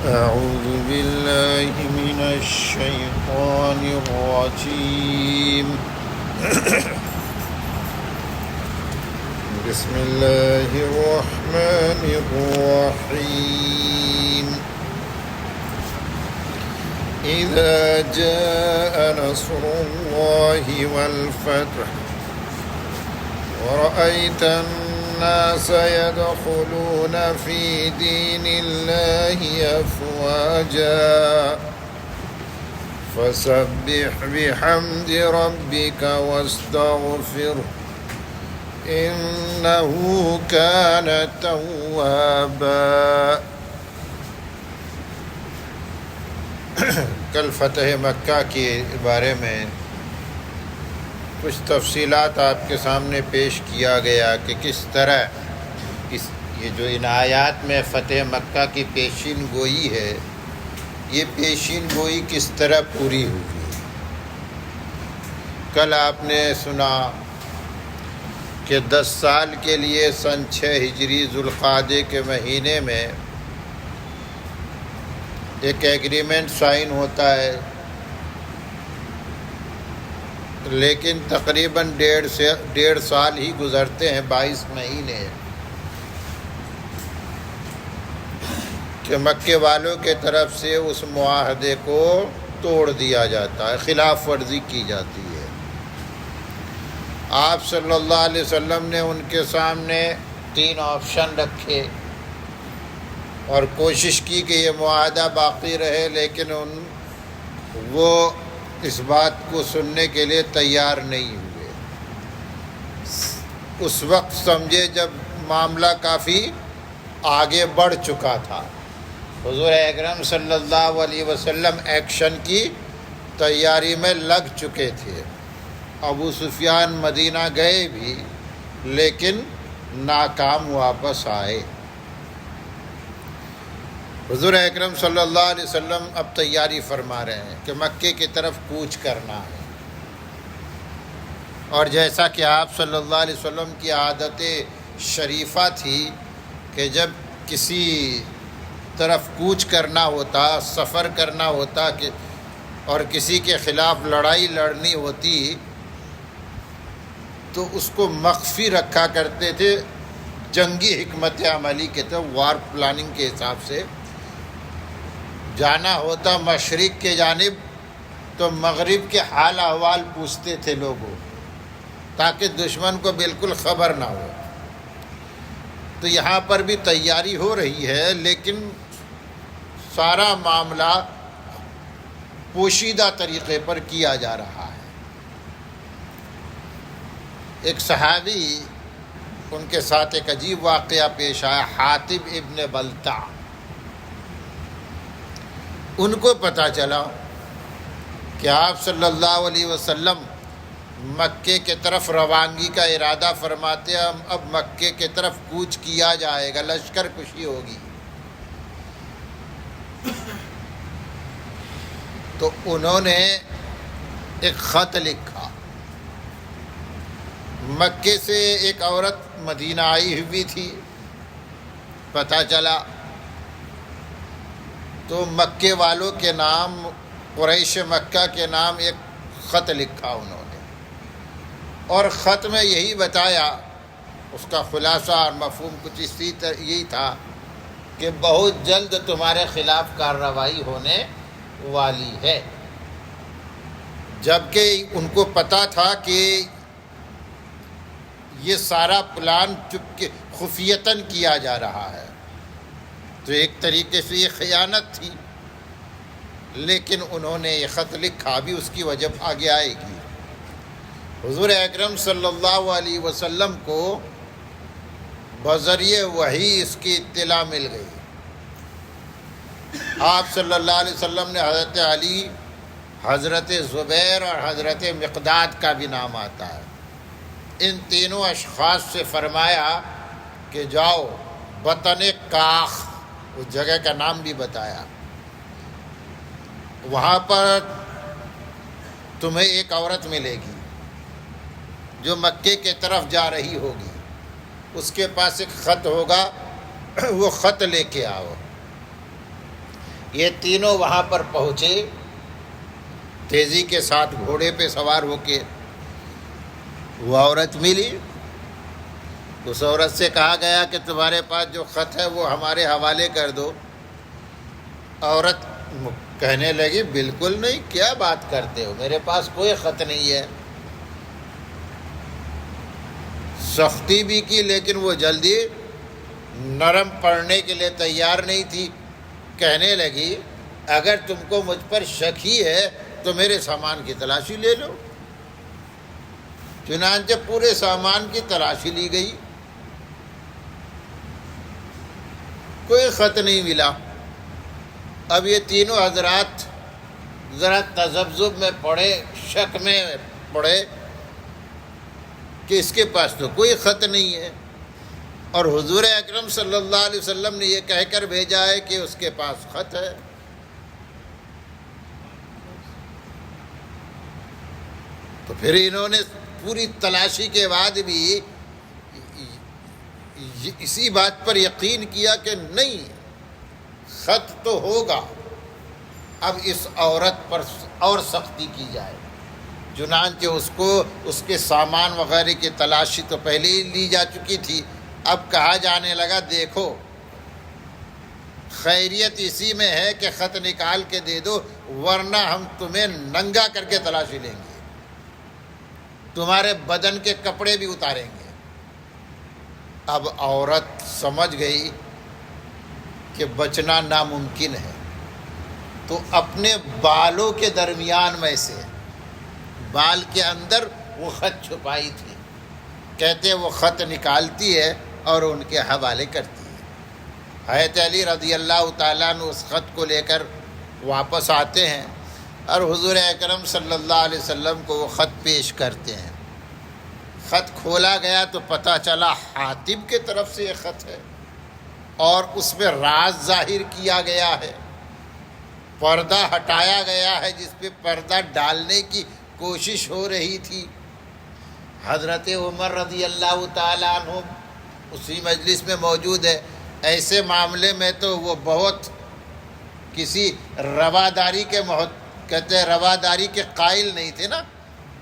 أعوذ بالله من الشيطان الرجيم بسم الله الرحمن الرحيم إذا جاء نصر الله والفتح ورأيت الناس يدخلون في دين الله أفواجا فسبح بحمد ربك واستغفره إنه كان توابا۔ کل فتح مکہ کے بارے میں کچھ تفصیلات آپ کے سامنے پیش کیا گیا کہ کس طرح یہ جو ان آیات میں فتح مکہ کی پیشین گوئی ہے، یہ پیشین گوئی کس طرح پوری ہوئی۔ کل آپ نے سنا کہ 10 سال کے لیے سن 6 ہجری ذوالقعدہ کے مہینے میں ایک ایگریمنٹ سائن ہوتا ہے، لیکن تقریباً 1.5 سال ہی گزرتے ہیں، 22 مہینے، کہ مکے والوں کے طرف سے اس معاہدے کو توڑ دیا جاتا ہے، خلاف ورزی کی جاتی ہے۔ آپ صلی اللہ علیہ وسلم نے ان کے سامنے 3 آپشن رکھے اور کوشش کی کہ یہ معاہدہ باقی رہے، لیکن وہ اس بات کو سننے کے لیے تیار نہیں ہوئے۔ اس وقت سمجھے جب معاملہ کافی آگے بڑھ چکا تھا، حضور اکرم صلی اللہ علیہ وسلم ایکشن کی تیاری میں لگ چکے تھے۔ ابو سفیان مدینہ گئے بھی لیکن ناکام واپس آئے۔ حضور اکرم صلی اللہ علیہ وسلم اب تیاری فرما رہے ہیں کہ مکے کی طرف کوچ کرنا ہے، اور جیسا کہ آپ صلی اللہ علیہ وسلم کی عادت شریفہ تھی کہ جب کسی طرف کوچ کرنا ہوتا، سفر کرنا ہوتا اور کسی کے خلاف لڑائی لڑنی ہوتی تو اس کو مخفی رکھا کرتے تھے، جنگی حکمت عملی کے تحت، وار پلاننگ کے حساب سے۔ جانا ہوتا مشرق کے جانب تو مغرب کے حال احوال پوچھتے تھے لوگوں، تاکہ دشمن کو بالکل خبر نہ ہو۔ تو یہاں پر بھی تیاری ہو رہی ہے، لیکن سارا معاملہ پوشیدہ طریقے پر کیا جا رہا ہے۔ ایک صحابی، ان کے ساتھ ایک عجیب واقعہ پیش آیا، حاتب ابن بلتع۔ ان کو پتہ چلا کہ آپ صلی اللہ علیہ وسلم مکے کے طرف روانگی کا ارادہ فرماتے ہیں، اب مکے کے طرف کوچ کیا جائے گا، لشکر کشی ہوگی۔ تو انہوں نے ایک خط لکھا۔ مکے سے ایک عورت مدینہ آئی ہوئی تھی، پتہ چلا تو مکے والوں کے نام، قریش مکہ کے نام ایک خط لکھا انہوں نے، اور خط میں یہی بتایا، اس کا خلاصہ اور مفہوم کچھ اسی طرح یہی تھا کہ بہت جلد تمہارے خلاف کارروائی ہونے والی ہے۔ جبکہ ان کو پتہ تھا کہ یہ سارا پلان چپکے خفیتاً کیا جا رہا ہے، تو ایک طریقے سے یہ خیانت تھی، لیکن انہوں نے یہ خط لکھا، بھی اس کی وجہ آگے آئے گی۔ حضور اکرم صلی اللہ علیہ وسلم کو بذریعہ وحی اس کی اطلاع مل گئی۔ آپ صلی اللہ علیہ وسلم نے حضرت علی، حضرت زبیر اور حضرت مقداد کا بھی نام آتا ہے، ان تینوں اشخاص سے فرمایا کہ جاؤ بطن کاخ، اس جگہ کا نام بھی بتایا، وہاں پر تمہیں ایک عورت ملے گی جو مکے کے طرف جا رہی ہوگی، اس کے پاس ایک خط ہوگا، وہ خط لے کے آؤ۔ یہ تینوں وہاں پر پہنچے تیزی کے ساتھ گھوڑے پہ سوار ہو کے. وہ عورت ملی. اس عورت سے کہا گیا کہ تمہارے پاس جو خط ہے وہ ہمارے حوالے کر دو. عورت کہنے لگی بالکل نہیں، کیا بات کرتے ہو، میرے پاس کوئی خط نہیں ہے. سختی بھی کی لیکن وہ جلدی نرم پڑنے کے لیے تیار نہیں تھی. کہنے لگی اگر تم کو مجھ پر شک ہی ہے تو میرے سامان کی تلاشی لے لو. چنانچہ پورے سامان کی تلاشی لی گئی، کوئی خط نہیں ملا. اب یہ تینوں حضرات ذرا تذبذب میں پڑے، شک میں پڑے کہ اس کے پاس تو کوئی خط نہیں ہے، اور حضور اکرم صلی اللہ علیہ وسلم نے یہ کہہ کر بھیجا ہے کہ اس کے پاس خط ہے. تو پھر انہوں نے پوری تلاشی کے بعد بھی اسی بات پر یقین کیا کہ نہیں، خط تو ہوگا. اب اس عورت پر اور سختی کی جائے. چنانچہ اس کو اس کے سامان وغیرہ کی تلاشی تو پہلے ہی لی جا چکی تھی. اب کہا جانے لگا دیکھو خیریت اسی میں ہے کہ خط نکال کے دے دو، ورنہ ہم تمہیں ننگا کر کے تلاشی لیں گے، تمہارے بدن کے کپڑے بھی اتاریں گے. اب عورت سمجھ گئی کہ بچنا ناممکن ہے، تو اپنے بالوں کے درمیان میں سے بال کے اندر وہ خط چھپائی تھی. کہتے وہ خط نکالتی ہے اور ان کے حوالے کرتی ہے. حضرت علی رضی اللہ تعالیٰ عنہ اس خط کو لے کر واپس آتے ہیں اور حضور اکرم صلی اللہ علیہ وسلم کو وہ خط پیش کرتے ہیں. خط کھولا گیا تو پتہ چلا حاتب کے طرف سے یہ خط ہے، اور اس میں راز ظاہر کیا گیا ہے، پردہ ہٹایا گیا ہے جس پہ پردہ ڈالنے کی کوشش ہو رہی تھی. حضرت عمر رضی اللہ تعالیٰ عنہ اسی مجلس میں موجود ہے. ایسے معاملے میں تو وہ بہت کسی رواداری کے کہتے ہیں رواداری کے قائل نہیں تھے نا.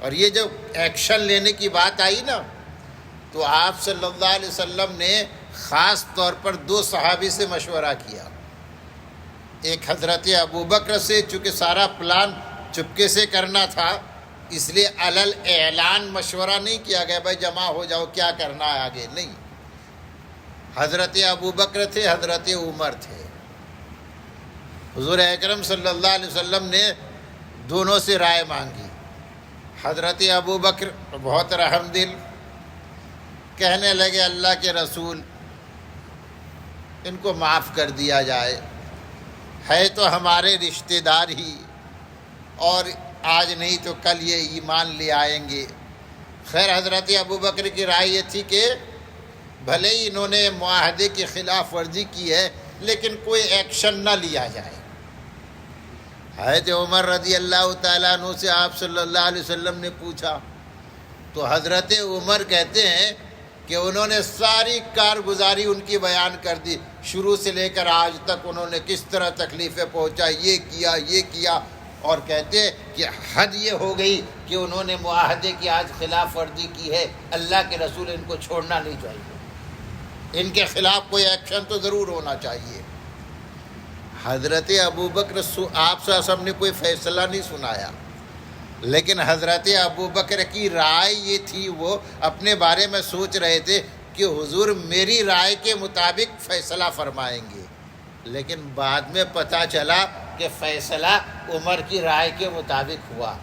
اور یہ جو ایکشن لینے کی بات آئی نا، تو آپ صلی اللہ علیہ وسلم نے خاص طور پر دو صحابی سے مشورہ کیا. ایک حضرت ابوبکر سے، چونکہ سارا پلان چپکے سے کرنا تھا اس لیے علل اعلان مشورہ نہیں کیا گیا بھائی جمع ہو جاؤ کیا کرنا ہے آگے، نہیں. حضرت ابوبکر تھے، حضرت عمر تھے. حضور اکرم صلی اللہ علیہ وسلم نے دونوں سے رائے مانگی. حضرت ابوبکر بہت رحم دل، کہنے لگے اللہ کے رسول ان کو معاف کر دیا جائے، ہے تو ہمارے رشتہ دار ہی، اور آج نہیں تو کل یہ ایمان لے آئیں گے. خیر حضرت ابوبکر کی رائے یہ تھی کہ بھلے ہی انہوں نے معاہدے کی خلاف ورزی کی ہے لیکن کوئی ایکشن نہ لیا جائے. حضرت عمر رضی اللہ تعالیٰ عنہ سے آپ صلی اللہ علیہ وسلم نے پوچھا تو حضرت عمر کہتے ہیں کہ انہوں نے ساری کارگزاری ان کی بیان کر دی، شروع سے لے کر آج تک انہوں نے کس طرح تکلیفیں پہنچا، یہ کیا، اور کہتے کہ حد یہ ہو گئی کہ انہوں نے معاہدے کی آج خلاف ورزی کی ہے، اللہ کے رسول ان کو چھوڑنا نہیں چاہیے، ان کے خلاف کوئی ایکشن تو ضرور ہونا چاہیے. حضرت ابوبکر آپ صلی اللہ علیہ وسلم نے کوئی فیصلہ نہیں سنایا، لیکن حضرت ابوبکر کی رائے یہ تھی، وہ اپنے بارے میں سوچ رہے تھے کہ حضور میری رائے کے مطابق فیصلہ فرمائیں گے، لیکن بعد میں پتہ چلا کہ فیصلہ عمر کی رائے کے مطابق ہوا.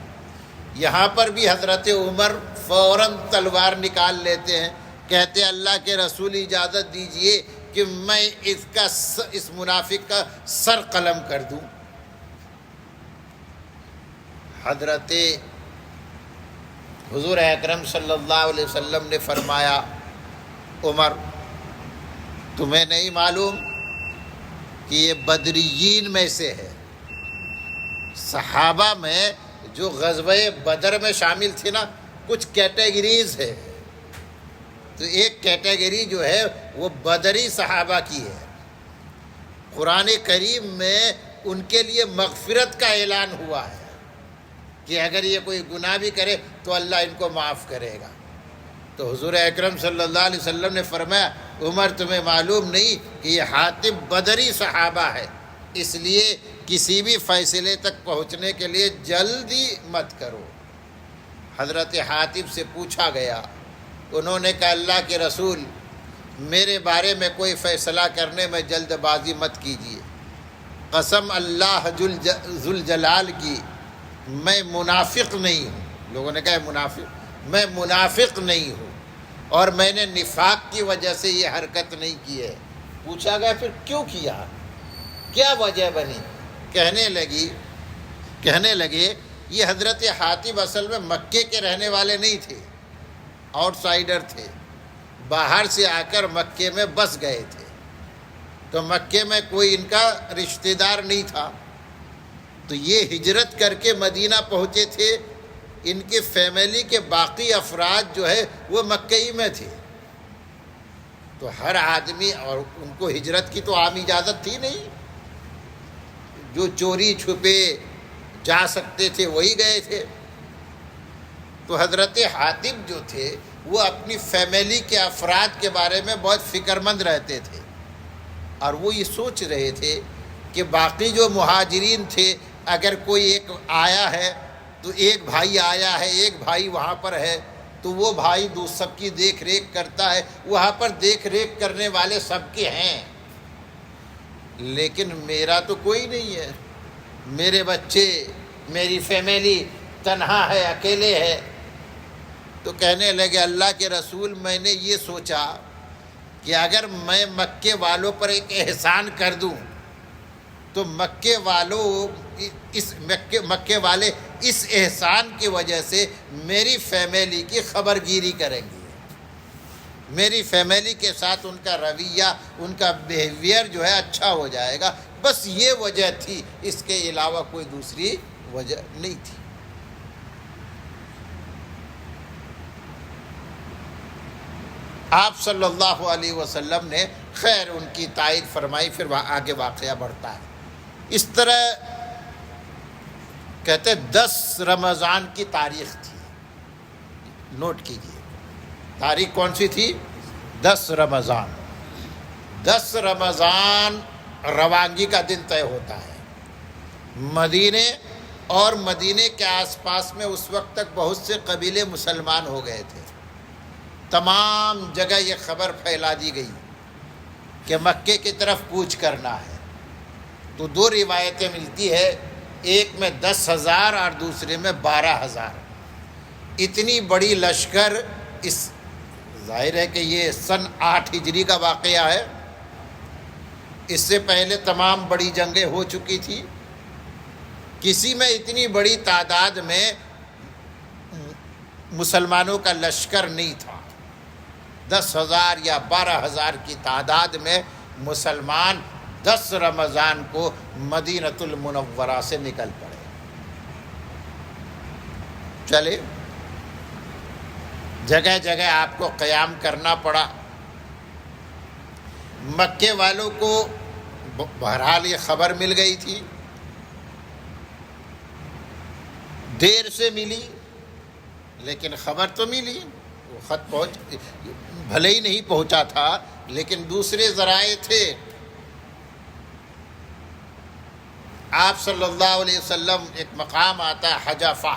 یہاں پر بھی حضرت عمر فوراً تلوار نکال لیتے ہیں، کہتے اللہ کے رسول اجازت دیجئے کہ میں اس منافق کا سر قلم کر دوں. حضرت حضور اکرم صلی اللہ علیہ وسلم نے فرمایا عمر تمہیں نہیں معلوم کہ یہ بدریین میں سے ہے. صحابہ میں جو غزوہ بدر میں شامل تھے نا، کچھ کیٹیگریز ہے، تو ایک کیٹیگری جو ہے وہ بدری صحابہ کی ہے. قرآن کریم میں ان کے لیے مغفرت کا اعلان ہوا ہے کہ اگر یہ کوئی گناہ بھی کرے تو اللہ ان کو معاف کرے گا۔ تو حضور اکرم صلی اللہ علیہ وسلم نے فرمایا عمر تمہیں معلوم نہیں کہ یہ حاتب بدری صحابہ ہے، اس لیے کسی بھی فیصلے تک پہنچنے کے لیے جلدی مت کرو۔ حضرت حاتب سے پوچھا گیا، انہوں نے کہا اللہ کے رسول میرے بارے میں کوئی فیصلہ کرنے میں جلد بازی مت کیجیے، قسم اللہ ذوالجلال کی میں منافق نہیں ہوں۔ لوگوں نے کہا منافق، میں منافق نہیں ہوں اور میں نے نفاق کی وجہ سے یہ حرکت نہیں کی ہے۔ پوچھا گیا پھر کیوں کیا، کیا وجہ بنی؟ کہنے لگے یہ حضرت حاتب اصل میں مکے کے رہنے والے نہیں تھے، آؤٹ سائیڈر تھے، باہر سے آ کر مکے میں بس گئے تھے، تو مکے میں کوئی ان کا رشتہ دار نہیں تھا، تو یہ ہجرت کر کے مدینہ پہنچے تھے۔ ان کے فیملی کے باقی افراد جو ہے وہ مکئی میں تھے، تو ہر آدمی، اور ان کو ہجرت کی تو عام اجازت تھی نہیں، جو چوری چھپے جا سکتے تھے وہی گئے تھے۔ تو حضرت حاتب جو تھے وہ اپنی فیملی کے افراد کے بارے میں بہت فکر مند رہتے تھے، اور وہ یہ سوچ رہے تھے کہ باقی جو مہاجرین تھے اگر کوئی ایک آیا ہے تو ایک بھائی آیا ہے، ایک بھائی وہاں پر ہے، تو وہ بھائی سب کی دیکھ ریکھ کرتا ہے، وہاں پر دیکھ ریکھ کرنے والے سب کے ہیں، لیکن میرا تو کوئی نہیں ہے، میرے بچے، میری فیملی تنہا ہے، اکیلے ہے۔ تو کہنے لگے اللہ کے رسول میں نے یہ سوچا کہ اگر میں مکے والوں پر ایک احسان کر دوں تو مکے والے اس احسان کی وجہ سے میری فیملی کی خبر گیری کریں گے، میری فیملی کے ساتھ ان کا رویہ، ان کا بیہیویئر جو ہے اچھا ہو جائے گا، بس یہ وجہ تھی، اس کے علاوہ کوئی دوسری وجہ نہیں تھی۔ آپ صلی اللہ علیہ وسلم نے خیر ان کی تائید فرمائی، پھر آگے واقعہ بڑھتا ہے۔ اس طرح کہتے 10 رمضان کی تاریخ تھی، نوٹ کیجئے تاریخ کون سی تھی؟ 10 رمضان۔ 10 رمضان روانگی کا دن طے ہوتا ہے۔ مدینے اور مدینے کے آس پاس میں اس وقت تک بہت سے قبیلے مسلمان ہو گئے تھے، تمام جگہ یہ خبر پھیلا دی گئی کہ مکے کی طرف کوچ کرنا ہے۔ تو 2 روایتیں ملتی ہے، ایک میں 10,000 اور دوسرے میں 12,000۔ اتنی بڑی لشکر، اس ظاہر ہے کہ یہ سن 8 ہجری کا واقعہ ہے، اس سے پہلے تمام بڑی جنگیں ہو چکی تھی، کسی میں اتنی بڑی تعداد میں مسلمانوں کا لشکر نہیں تھا۔ 10,000 یا 12,000 کی تعداد میں مسلمان 10 رمضان کو مدینۃ المنورہ سے نکل پڑے۔ چلے جگہ جگہ آپ کو قیام کرنا پڑا۔ مکے والوں کو بہرحال یہ خبر مل گئی تھی، دیر سے ملی لیکن خبر تو ملی، وہ خط بھلے ہی نہیں پہنچا تھا لیکن دوسرے ذرائع تھے۔ آپ صلی اللہ علیہ وسلم، ایک مقام آتا ہے حجافہ،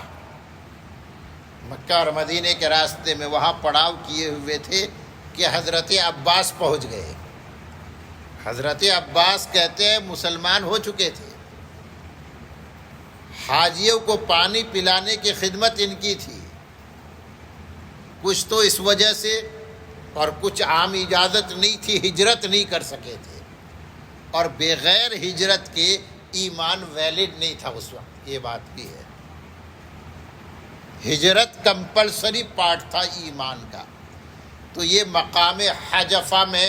مکہ اور مدینے کے راستے میں، وہاں پڑاؤ کیے ہوئے تھے کہ حضرت عباس پہنچ گئے۔ حضرت عباس کہتے ہیں مسلمان ہو چکے تھے، حاجیوں کو پانی پلانے کی خدمت ان کی تھی، کچھ تو اس وجہ سے اور کچھ عام اجازت نہیں تھی، ہجرت نہیں کر سکے تھے، اور بغیر ہجرت کے ایمان ویلڈ نہیں تھا اس وقت، یہ بات بھی ہے۔ ہجرت کمپلسری پارٹ تھا ایمان کا۔ تو یہ مقام حجفہ میں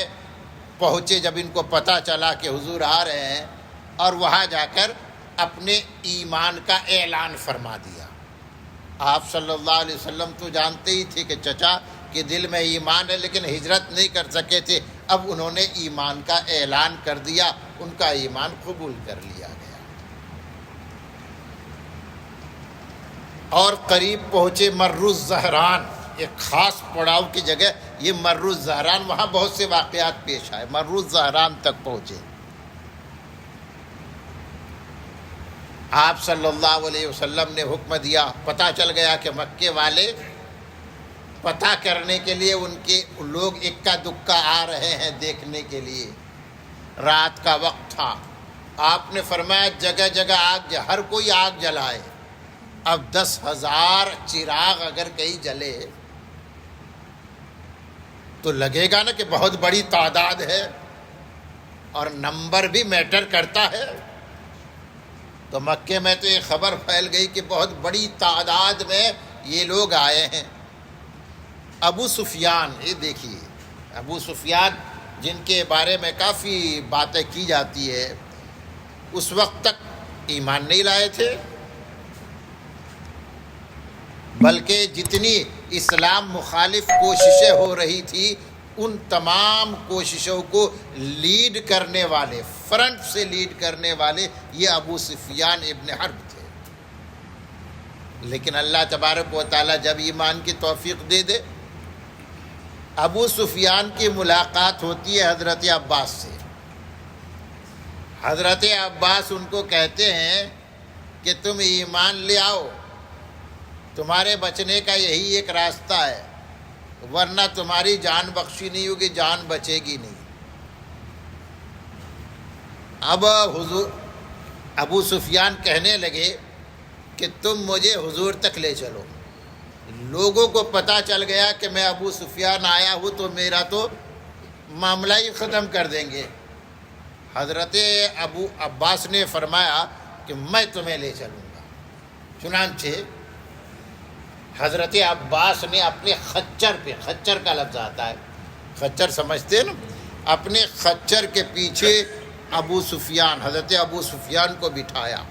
پہنچے جب ان کو پتہ چلا کہ حضور آ رہے ہیں، اور وہاں جا کر اپنے ایمان کا اعلان فرما دیا۔ آپ صلی اللہ علیہ وسلم تو جانتے ہی تھے کہ چچا کہ دل میں ایمان ہے لیکن ہجرت نہیں کر سکے تھے، اب انہوں نے ایمان کا اعلان کر دیا، ان کا ایمان قبول کر لیا گیا۔ اور قریب پہنچے مر الزہران، ایک خاص پڑاؤ کی جگہ یہ مر الزہران، وہاں بہت سے واقعات پیش آئے، مر الزہران تک پہنچے۔ آپ صلی اللہ علیہ وسلم نے حکم دیا، پتہ چل گیا کہ مکے والے پتہ کرنے کے لیے ان کے لوگ اکا دکا آ رہے ہیں دیکھنے کے لیے، رات کا وقت تھا۔ آپ نے فرمایا جگہ جگہ آگ، ہر کوئی آگ جلائے۔ اب 10,000 چراغ اگر کہیں جلے تو لگے گا نا کہ بہت بڑی تعداد ہے، اور نمبر بھی میٹر کرتا ہے۔ تو مکے میں تو یہ خبر پھیل گئی کہ بہت بڑی تعداد میں یہ لوگ آئے ہیں۔ ابو سفیان، یہ دیکھیے ابو سفیان جن کے بارے میں کافی باتیں کی جاتی ہے، اس وقت تک ایمان نہیں لائے تھے، بلکہ جتنی اسلام مخالف کوششیں ہو رہی تھی ان تمام کوششوں کو لیڈ کرنے والے، فرنٹ سے لیڈ کرنے والے یہ ابو سفیان ابن حرب تھے۔ لیکن اللہ تبارک و تعالیٰ جب ایمان کی توفیق دے دے، ابو سفیان کی ملاقات ہوتی ہے حضرت عباس سے۔ حضرت عباس ان کو کہتے ہیں کہ تم ایمان لے آؤ، تمہارے بچنے کا یہی ایک راستہ ہے، ورنہ تمہاری جان بخشی نہیں ہوگی، جان بچے گی نہیں۔ اب حضور ابو سفیان کہنے لگے کہ تم مجھے حضور تک لے چلو۔ لوگوں کو پتہ چل گیا کہ میں ابو سفیان آیا ہوں تو میرا تو معاملہ ہی ختم کر دیں گے۔ حضرت ابو عباس نے فرمایا کہ میں تمہیں لے چلوں گا۔ چنانچہ حضرت عباس نے اپنے خچر پہ، خچر کا لفظ آتا ہے، خچر سمجھتے نا، اپنے خچر کے پیچھے ابو سفیان، حضرت ابو سفیان کو بٹھایا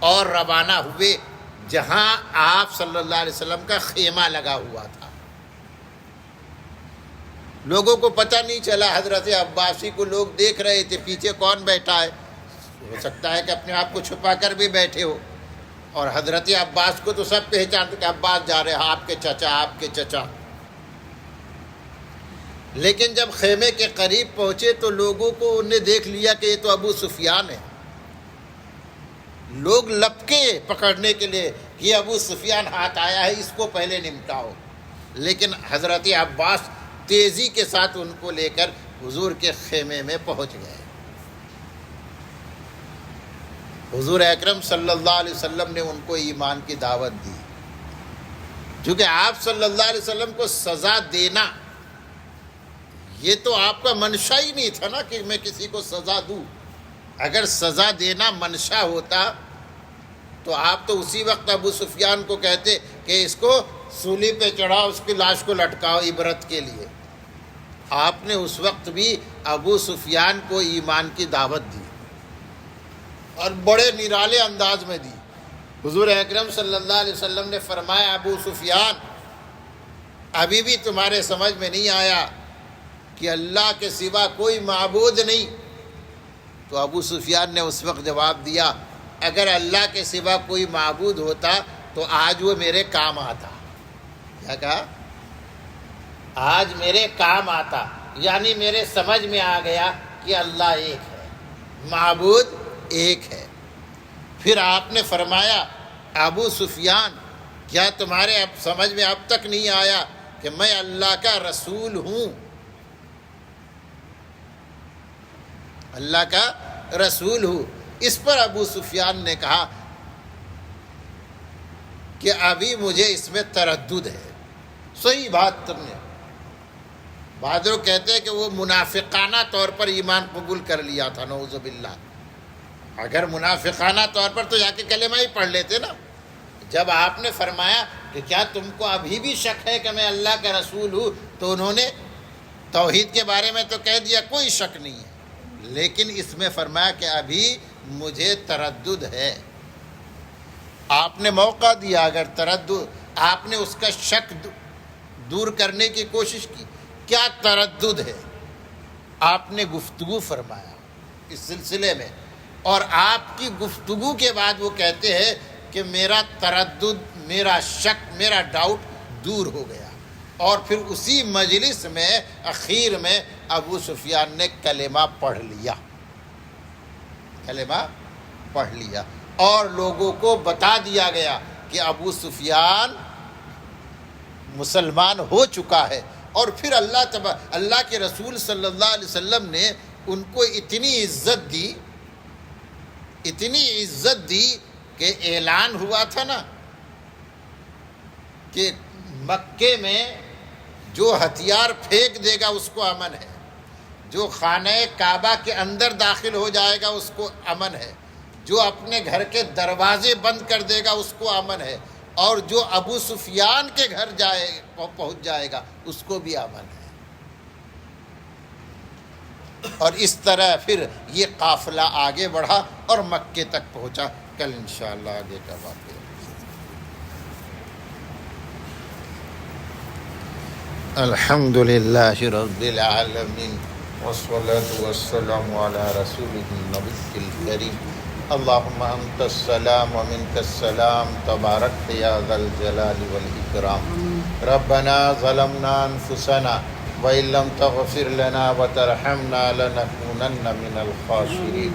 اور روانہ ہوئے جہاں آپ صلی اللہ علیہ وسلم کا خیمہ لگا ہوا تھا۔ لوگوں کو پتہ نہیں چلا، حضرت عباسی کو لوگ دیکھ رہے تھے پیچھے کون بیٹھا ہے، ہو سکتا ہے کہ اپنے آپ کو چھپا کر بھی بیٹھے ہو، اور حضرت عباس کو تو سب پہچانتے کہ عباس جا رہے ہیں، آپ کے چچا، آپ کے چچا۔ لیکن جب خیمے کے قریب پہنچے تو لوگوں کو انہیں دیکھ لیا کہ یہ تو ابو سفیان ہے۔ لوگ لپکے پکڑنے کے لیے کہ یہ ابو سفیان ہاتھ آیا ہے، اس کو پہلے نمٹاؤ۔ لیکن حضرت عباس تیزی کے ساتھ ان کو لے کر حضور کے خیمے میں پہنچ گئے۔ حضور اکرم صلی اللہ علیہ وسلم نے ان کو ایمان کی دعوت دی، کیونکہ آپ صلی اللہ علیہ وسلم کو سزا دینا یہ تو آپ کا منشا ہی نہیں تھا نا کہ میں کسی کو سزا دوں۔ اگر سزا دینا منشا ہوتا تو آپ تو اسی وقت ابو سفیان کو کہتے کہ اس کو سولی پہ چڑھاؤ، اس کی لاش کو لٹکاؤ عبرت کے لیے۔ آپ نے اس وقت بھی ابو سفیان کو ایمان کی دعوت دی اور بڑے نرالے انداز میں دی۔ حضور اکرم صلی اللہ علیہ وسلم نے فرمایا ابو سفیان، ابھی بھی تمہارے سمجھ میں نہیں آیا کہ اللہ کے سوا کوئی معبود نہیں؟ تو ابو سفیان نے اس وقت جواب دیا، اگر اللہ کے سوا کوئی معبود ہوتا تو آج وہ میرے کام آتا۔ کیا کہا؟ آج میرے کام آتا، یعنی میرے سمجھ میں آ گیا کہ اللہ ایک ہے، معبود ایک ہے۔ پھر آپ نے فرمایا ابو سفیان، کیا تمہارے اب سمجھ میں اب تک نہیں آیا کہ میں اللہ کا رسول ہوں؟ اللہ کا رسول ہوں۔ اس پر ابو سفیان نے کہا کہ ابھی مجھے اس میں تردد ہے۔ صحیح بات تم نے، بعض لوگ کہتے ہیں کہ وہ منافقانہ طور پر ایمان قبول کر لیا تھا، نعوذ باللہ۔ اگر منافقانہ طور پر تو جا کے کلمہ ہی پڑھ لیتے نا۔ جب آپ نے فرمایا کہ کیا تم کو ابھی بھی شک ہے کہ میں اللہ کا رسول ہوں، تو انہوں نے توحید کے بارے میں تو کہہ دیا کوئی شک نہیں ہے، لیکن اس میں فرمایا کہ ابھی مجھے تردد ہے۔ آپ نے موقع دیا، اگر تردد، آپ نے اس کا شک دور کرنے کی کوشش کی، کیا تردد ہے؟ آپ نے گفتگو فرمایا اس سلسلے میں، اور آپ کی گفتگو کے بعد وہ کہتے ہیں کہ میرا تردد، میرا شک، میرا ڈاؤٹ دور ہو گیا۔ اور پھر اسی مجلس میں اخیر میں ابو سفیان نے کلمہ پڑھ لیا، کلمہ پڑھ لیا، اور لوگوں کو بتا دیا گیا کہ ابو سفیان مسلمان ہو چکا ہے۔ اور پھر اللہ کے رسول صلی اللہ علیہ وسلم نے ان کو اتنی عزت دی، اتنی عزت دی کہ اعلان ہوا تھا نا کہ مکے میں جو ہتھیار پھینک دے گا اس کو امن ہے، جو خانہ کعبہ کے اندر داخل ہو جائے گا اس کو امن ہے، جو اپنے گھر کے دروازے بند کر دے گا اس کو امن ہے، اور جو ابو سفیان کے گھر پہنچ جائے گا اس کو بھی امن ہے۔ اور اس طرح پھر یہ قافلہ آگے بڑھا اور مکے تک پہنچا۔ کل انشاءاللہ آگے کا واقعہ۔ الحمد للہ رب العالمین والصلاة والسلام علی رسولہ النبی الکریم۔ اللہم انت السلام ومنک السلام تبارک یا ذا الجلال والاکرام۔ ربنا ظلمنا انفسنا وإن لم تغفر لنا وترحمنا لنکونن من الخاسرین۔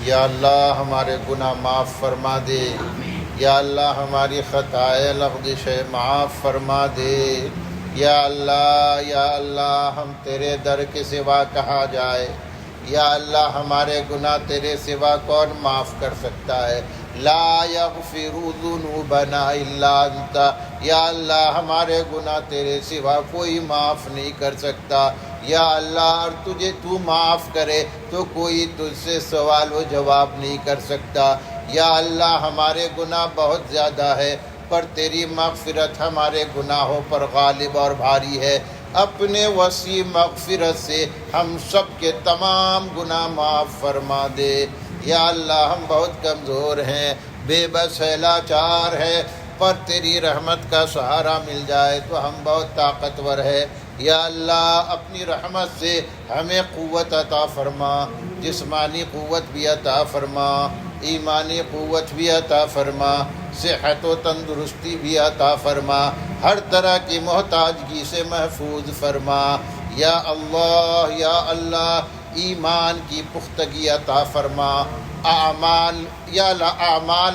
یا اللہ ہمارے گناہ معاف فرما دے، یا اللہ ہماری خطائے لغزش معاف فرما دے، یا اللہ ہم تیرے در کے سوا کہاں جائے، یا اللہ ہمارے گناہ تیرے سوا کون معاف کر سکتا ہے؟ لا یغفر ذنوبنا الا انت، یا اللہ ہمارے گناہ تیرے سوا کوئی معاف نہیں کر سکتا۔ یا اللہ اور تجھے تو معاف کرے تو کوئی تجھ سے سوال و جواب نہیں کر سکتا۔ یا اللہ ہمارے گناہ بہت زیادہ ہے پر تیری مغفرت ہمارے گناہوں پر غالب اور بھاری ہے۔ اپنے وسیع مغفرت سے ہم سب کے تمام گناہ معاف فرما دے۔ یا اللہ ہم بہت کمزور ہیں، بے بس ہے، لاچار ہے، پر تیری رحمت کا سہارا مل جائے تو ہم بہت طاقتور ہے۔ یا اللہ اپنی رحمت سے ہمیں قوت عطا فرما، جسمانی قوت بھی عطا فرما، ایمانی قوت بھی عطا فرما، صحت و تندرستی بھی عطا فرما، ہر طرح کی محتاجگی سے محفوظ فرما۔ یا اللہ ایمان کی پختگی عطا فرما، اعمال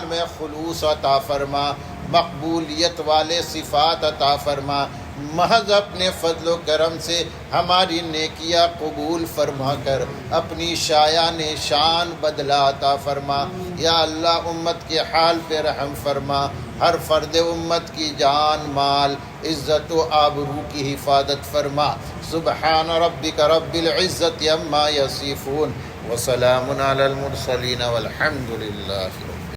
میں خلوص عطا فرما، مقبولیت والے صفات عطا فرما، محض اپنے فضل و کرم سے ہماری نیکیاں قبول فرما کر اپنی شایان شان بدلہ عطا فرما۔ یا اللہ امت کے حال پہ رحم فرما، ہر فرد امت کی جان، مال، عزت و آبرو کی حفاظت فرما۔ سبحان ربک رب العزت عما یصفون وسلام علی المرسلین والحمد للہ رب